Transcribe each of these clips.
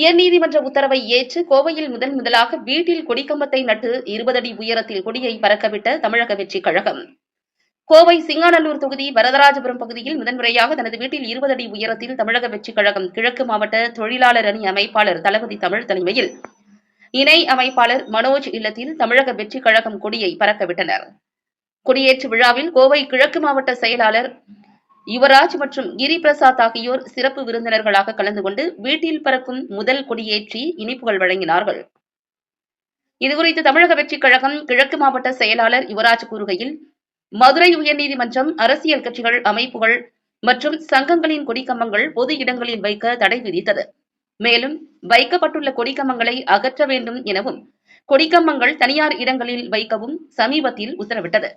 உயர்நீதிமன்ற உத்தரவை ஏற்று கோவையில் முதலாக வீட்டில் கொடிக்கம்பத்தை நட்டு 20 அடி உயரத்தில் கொடியை பறக்கவிட்ட தமிழக வெற்றிக் கழகம். கோவை சிங்காநல்லூர் தொகுதி வரதராஜபுரம் பகுதியில் முதன்முறையாக தனது வீட்டில் 20 அடி உயரத்தில் தமிழக வெற்றிக் கழகம் கிழக்கு மாவட்ட தொழிலாளர் அணி அமைப்பாளர் தளபதி தமிழ் தலைமையில் இணை அமைப்பாளர் மனோஜ் இல்லத்தில் தமிழக வெற்றிக் கழகம் கொடியை பறக்கவிட்டனர். கொடியேற்று விழாவில் கோவை கிழக்கு மாவட்ட செயலாளர் யுவராஜ் மற்றும் கிரிபிரசாத் ஆகியோர் சிறப்பு விருந்தினர்களாக கலந்து கொண்டு வீட்டில் பறக்கும் முதல் கொடியேற்றி இனிப்புகள் வழங்கினார்கள். இதுகுறித்து தமிழக வெற்றிக் கழகம் கிழக்கு மாவட்ட செயலாளர் யுவராஜ் கூறுகையில், மதுரை உயர்நீதிமன்றம் அரசியல் கட்சிகள், அமைப்புகள் மற்றும் சங்கங்களின் கொடிக்கம்பங்கள் பொது இடங்களில் வைக்க தடை விதித்தது. மேலும் வைக்கப்பட்டுள்ள கொடிக்கம்பங்களை அகற்ற வேண்டும் எனவும், கொடிக்கம்பங்கள் தனியார் இடங்களில் வைக்கவும் சமீபத்தில் உத்தரவிட்டது.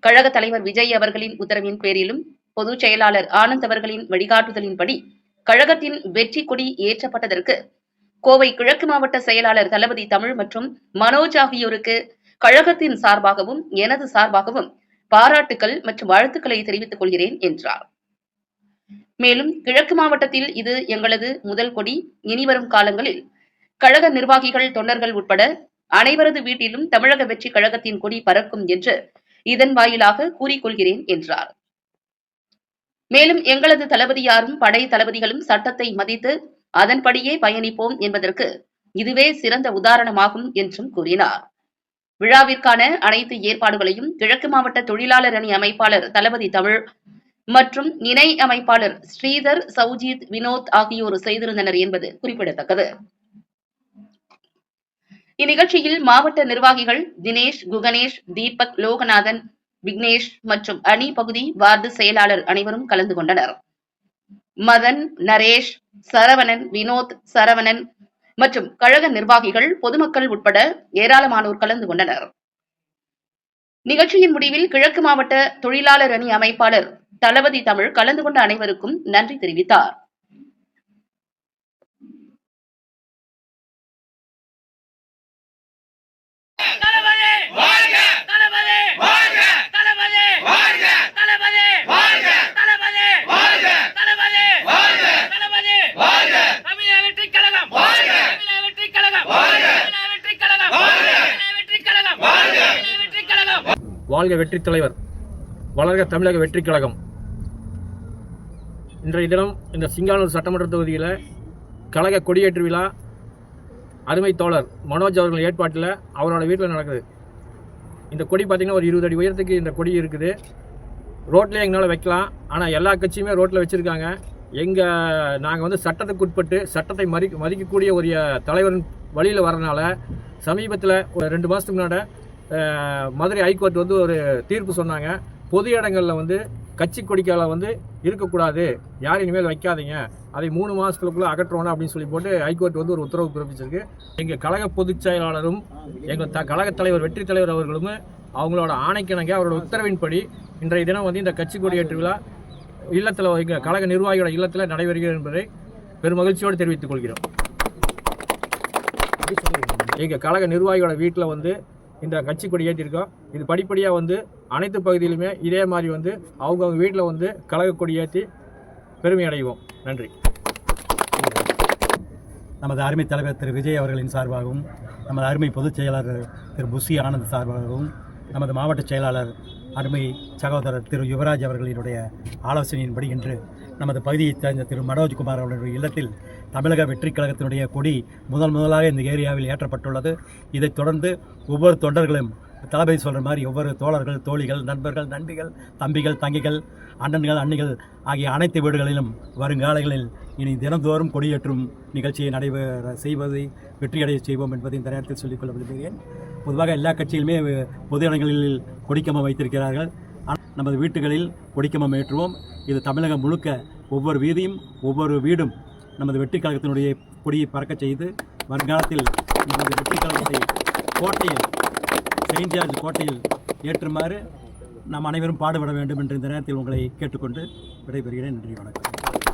கழக தலைவர் விஜய் அவர்களின் உத்தரவின் பேரிலும் பொதுச் செயலாளர் ஆனந்த் அவர்களின் வழிகாட்டுதலின்படி கழகத்தின் வெற்றி கொடி ஏற்றப்பட்டதற்கு கோவை கிழக்கு மாவட்ட செயலாளர் தளபதி தமிழ் மற்றும் மனோஜ் ஆகியோருக்கு கழகத்தின் சார்பாகவும் எனது சார்பாகவும் பாராட்டுக்கள் மற்றும் வாழ்த்துக்களை தெரிவித்துக் கொள்கிறேன் என்றார். மேலும் கிழக்கு மாவட்டத்தில் இது எங்களது முதல் கொடி. இனிவரும் காலங்களில் கழக நிர்வாகிகள், தொண்டர்கள் உட்பட அனைவரது வீட்டிலும் தமிழக வெற்றி கழகத்தின் கொடி பறக்கும் என்று இதன் வாயிலாக கூறிக்கொள்கிறேன் என்றார். மேலும் எங்களது தளபதியாரும் படை தளபதிகளும் சட்டத்தை மதித்து அதன்படியே பயணிப்போம் என்பதற்கு இதுவே சிறந்த உதாரணமாகும் என்றும் கூறினார். விழாவிற்கான அனைத்து ஏற்பாடுகளையும் கிழக்கு மாவட்ட தொழிலாளர் அணி அமைப்பாளர் தளபதி தமிழ் மற்றும் இணை அமைப்பாளர் ஸ்ரீதர், சௌஜித், வினோத் ஆகியோர் செய்திருந்தனர் என்பது குறிப்பிடத்தக்கது. இந்நிகழ்ச்சியில் மாவட்ட நிர்வாகிகள் தினேஷ், குகணேஷ், தீபக், லோகநாதன், விக்னேஷ் மற்றும் அணி பகுதி வார்டு செயலாளர் அனைவரும் கலந்து கொண்டனர். மதன், நரேஷ், சரவணன், வினோத், சரவணன் மற்றும் கழக நிர்வாகிகள், பொதுமக்கள் உட்பட ஏராளமானோர் கலந்து கொண்டனர். நிகழ்ச்சியின் முடிவில் கிழக்கு மாவட்ட தொழிலாளர் அணி அமைப்பாளர் தளபதி தமிழ் கலந்து கொண்ட அனைவருக்கும் நன்றி தெரிவித்தார். வாழ்க வெற்றி தலைவர், வளர்க தமிழக வெற்றிக் கழகம். இன்றைய தினம் இந்த சிங்கானூர் சட்டமன்ற தொகுதியில் கழக கொடியேற்று விழா அருமை தோழர் மனோஜ் அவர்கள் ஏற்பாட்டில் அவரோட வீட்டில் நடக்குது. இந்த கொடி பார்த்திங்கன்னா ஒரு 20 அடி உயரத்துக்கு இந்த கொடி இருக்குது. ரோட்லேயே எங்களால் வைக்கலாம், ஆனால் எல்லா கட்சியுமே ரோட்டில் வச்சுருக்காங்க. நாங்கள் வந்து சட்டத்துக்கு உட்பட்டு சட்டத்தை மதிக்கக்கூடிய ஒரு தலைவரின் வழியில் வரனால சமீபத்தில் ஒரு 2 மாதத்துக்கு முன்னாடி மதுரை ஹைகோர்ட் வந்து ஒரு தீர்ப்பு சொன்னாங்க. பொது இடங்களில் வந்து கட்சி கொடிக்கால வந்து இருக்கக்கூடாது, யாரும் இனிமேல் வைக்காதீங்க, அதை 3 மாதத்துக்குள்ளே அகற்றணும் அப்படின்னு சொல்லி போட்டு ஹைகோர்ட் வந்து ஒரு உத்தரவு பிறப்பிச்சிருக்கு. எங்கள் கழக பொதுச் செயலாளரும் எங்கள் கழக தலைவர் வெற்றி தலைவர் அவர்களும் அவங்களோட ஆணைக்கிணங்க அவரோட உத்தரவின்படி இன்றைய தினம் வந்து இந்த கட்சி கொடியேற்று விழா இல்லத்தில் எங்கள் கழக நிர்வாகியோட இல்லத்தில் நடைபெறுகிறது என்பதை பெருமகிழ்ச்சியோடு தெரிவித்துக் கொள்கிறோம். எங்கள் கழக நிர்வாகியோட வீட்டில் வந்து இந்த கட்சி கொடி ஏற்றிருக்கோம். இது படிப்படியாக வந்து அனைத்து பகுதியிலுமே இதே மாதிரி வந்து அவங்க வீட்டில் வந்து கழக கொடி ஏற்றி பெருமை அடைவோம். நன்றி. நமது அருமை தலைவர் திரு விஜய் அவர்களின் சார்பாகவும், நமது அருமை பொதுச் செயலாளர் திரு புஷி ஆனந்த் சார்பாகவும், நமது மாவட்ட செயலாளர் அருமை சகோதரர் திரு யுவராஜ் அவர்களினுடைய ஆலோசனையின்படி இன்று நமது பகுதியைச் சேர்ந்த திரு மனோஜ்குமார் அவர்களுடைய இல்லத்தில் தமிழக வெற்றிக் கழகத்தினுடைய கொடி முதலாக இந்த ஏரியாவில் ஏற்றப்பட்டுள்ளது. இதைத் தொடர்ந்து ஒவ்வொரு தொண்டர்களும் தளபதி சொல்கிற மாதிரி ஒவ்வொரு தோழர்கள், தோழிகள், நண்பர்கள், நண்பிகள், தம்பிகள், தங்கிகள், அண்ணன்கள், அண்ணிகள் ஆகிய அனைத்து வீடுகளிலும் வருங்காலங்களில் இனி தினந்தோறும் கொடியேற்றும் நிகழ்ச்சியை நடைபெற செய்வதை வெற்றியடைய செய்வோம் என்பதை இந்த நேரத்தில் சொல்லிக்கொள்ள விரும்புகிறேன். பொதுவாக எல்லா கட்சியிலுமே பொது இடங்களில் கொடிக்கம்பம் வைத்திருக்கிறார்கள். நமது வீட்டுகளில் கொடிக்கம்பம் ஏற்றுவோம். இது தமிழகம் முழுக்க ஒவ்வொரு வீதியும் ஒவ்வொரு வீடும் நமது வெற்றிக் கழகத்தினுடைய கொடியை பறக்கச் செய்து வருங்காலத்தில் நமது வெற்றிக் கழகத்தை கோட்டையில், செயின்ட் ஜார்ஜ் கோட்டையில் ஏற்றுமாறு நாம் அனைவரும் பாடுபட வேண்டும் என்று இந்த நேரத்தில் உங்களை கேட்டுக்கொண்டு விடைபெறுகிறேன். நன்றி, வணக்கம்.